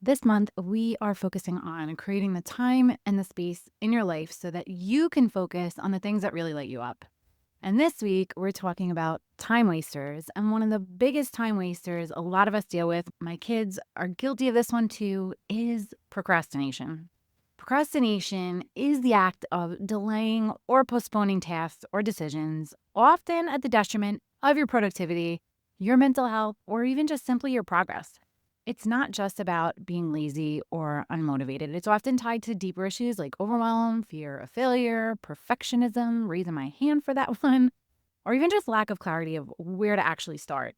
This month, we are focusing on creating the time and the space in your life so that you can focus on the things that really light you up. And this week, we're talking about time wasters. And one of the biggest time wasters a lot of us deal with, my kids are guilty of this one too, is procrastination. Procrastination is the act of delaying or postponing tasks or decisions, often at the detriment of your productivity, your mental health, or even just simply your progress. It's not just about being lazy or unmotivated. It's often tied to deeper issues like overwhelm, fear of failure, perfectionism, raising my hand for that one, or even just lack of clarity of where to actually start.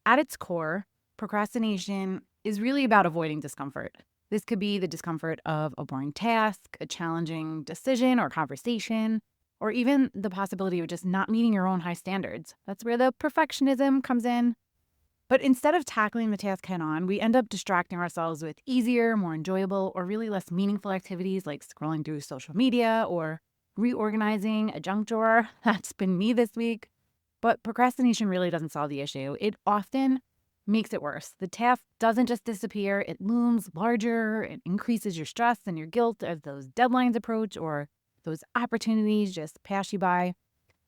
At its core, procrastination is really about avoiding discomfort. This could be the discomfort of a boring task, a challenging decision or conversation, or even the possibility of just not meeting your own high standards. That's where the perfectionism comes in. But instead of tackling the task head on, we end up distracting ourselves with easier, more enjoyable, or really less meaningful activities like scrolling through social media or reorganizing a junk drawer. That's been me this week. But procrastination really doesn't solve the issue. It often makes it worse. The task doesn't just disappear, it looms larger, it increases your stress and your guilt as those deadlines approach or those opportunities just pass you by.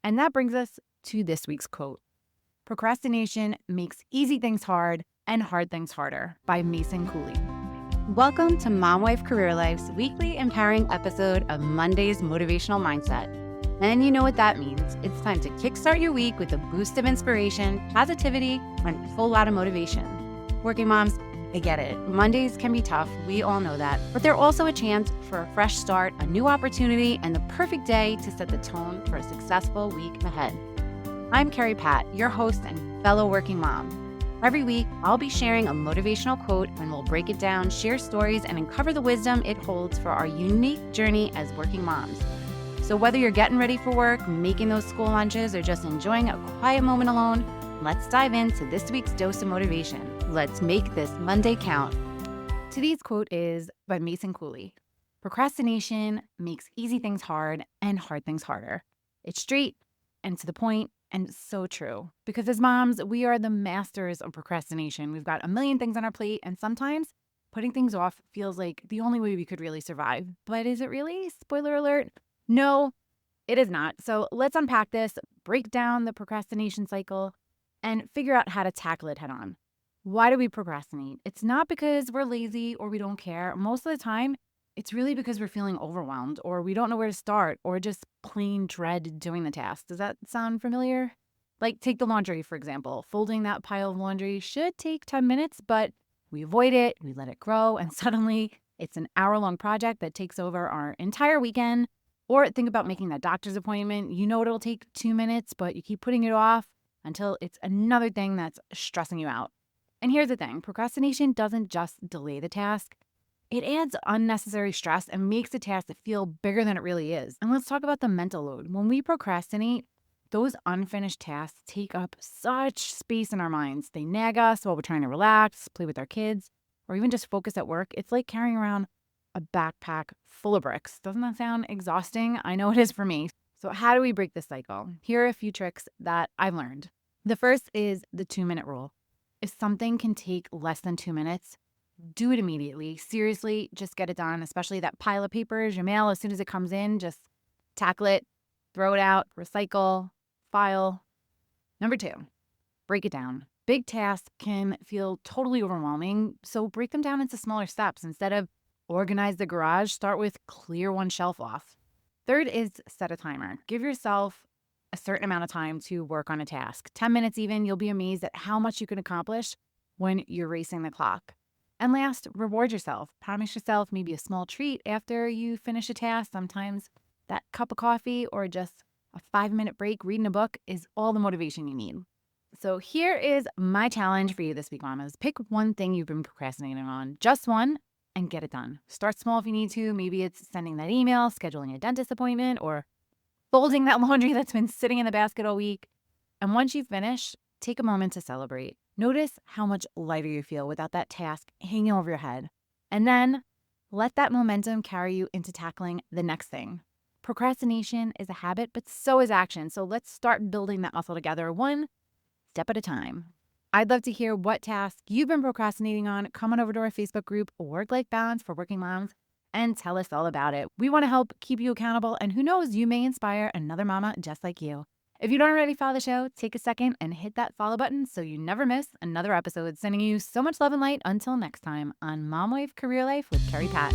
And that brings us to this week's quote. Procrastination makes easy things hard and hard things harder by Mason Cooley. Welcome to Mom Wife Career Life's weekly empowering episode of Monday's Motivational Mindset. And you know what that means. It's time to kickstart your week with a boost of inspiration, positivity, and a full lot of motivation. Working moms, I get it. Mondays can be tough. We all know that. But they're also a chance for a fresh start, a new opportunity, and the perfect day to set the tone for a successful week ahead. I'm Carrie Pat, your host and fellow working mom. Every week, I'll be sharing a motivational quote and we'll break it down, share stories, and uncover the wisdom it holds for our unique journey as working moms. So whether you're getting ready for work, making those school lunches, or just enjoying a quiet moment alone, let's dive into this week's dose of motivation. Let's make this Monday count. Today's quote is by Mason Cooley. Procrastination makes easy things hard and hard things harder. It's straight and to the point and so true. Because as moms, we are the masters of procrastination. We've got a million things on our plate, and sometimes putting things off feels like the only way we could really survive. But is it really? Spoiler alert. No, it is not. So let's unpack this, break down the procrastination cycle, and figure out how to tackle it head on. Why do we procrastinate? It's not because we're lazy or we don't care. Most of the time, it's really because we're feeling overwhelmed or we don't know where to start or just plain dread doing the task. Does that sound familiar? Like take the laundry, for example. Folding that pile of laundry should take 10 minutes, but we avoid it, we let it grow, and suddenly it's an hour-long project that takes over our entire weekend. Or think about making that doctor's appointment. You know it'll take 2 minutes, but you keep putting it off until it's another thing that's stressing you out. And here's the thing, procrastination doesn't just delay the task. It adds unnecessary stress and makes the task feel bigger than it really is. And let's talk about the mental load. When we procrastinate, those unfinished tasks take up such space in our minds. They nag us while we're trying to relax, play with our kids, or even just focus at work. It's like carrying around a backpack full of bricks. Doesn't that sound exhausting? I know it is for me. So how do we break this cycle? Here are a few tricks that I've learned. The first is the 2-minute rule. If something can take less than 2 minutes, do it immediately. Seriously, just get it done, especially that pile of papers, your mail, as soon as it comes in, just tackle it, throw it out, recycle, file. Number 2, break it down. Big tasks can feel totally overwhelming, so break them down into smaller steps. Instead of organize the garage, start with clear one shelf off. Third is set a timer. Give yourself a certain amount of time to work on a task. 10 minutes even, you'll be amazed at how much you can accomplish when you're racing the clock. And last, reward yourself. Promise yourself maybe a small treat after you finish a task. Sometimes that cup of coffee or just a 5-minute break reading a book is all the motivation you need. So here is my challenge for you this week, mamas. Pick one thing you've been procrastinating on, just one, and get it done. Start small if you need to. Maybe it's sending that email, scheduling a dentist appointment, or folding that laundry that's been sitting in the basket all week. And once you finish, take a moment to celebrate. Notice how much lighter you feel without that task hanging over your head. And then let that momentum carry you into tackling the next thing. Procrastination is a habit, but so is action. So let's start building that muscle together, one step at a time. I'd love to hear what task you've been procrastinating on. Come on over to our Facebook group, Work Life Balance for Working Moms, and tell us all about it. We want to help keep you accountable, and who knows, you may inspire another mama just like you. If you don't already follow the show, take a second and hit that follow button so you never miss another episode. Sending you so much love and light until next time on Mom Wife Career Life with Carrie Pat.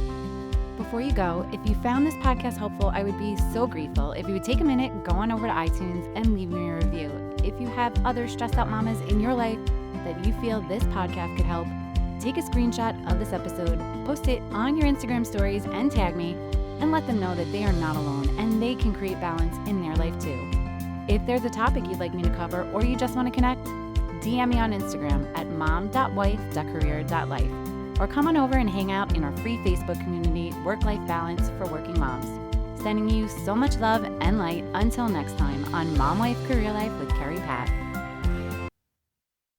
Before you go, if you found this podcast helpful, I would be so grateful if you would take a minute, go on over to iTunes, and leave me a review. If you have other stressed out mamas in your life that you feel this podcast could help, take a screenshot of this episode, post it on your Instagram stories, and tag me, and let them know that they are not alone and they can create balance in their life too. If there's a topic you'd like me to cover or you just want to connect, DM me on Instagram at mom.wife.career.life or come on over and hang out in our free Facebook community, Work-Life Balance for Working Moms. Sending you so much love and light until next time on Mom Wife Career Life with Carrie Pat.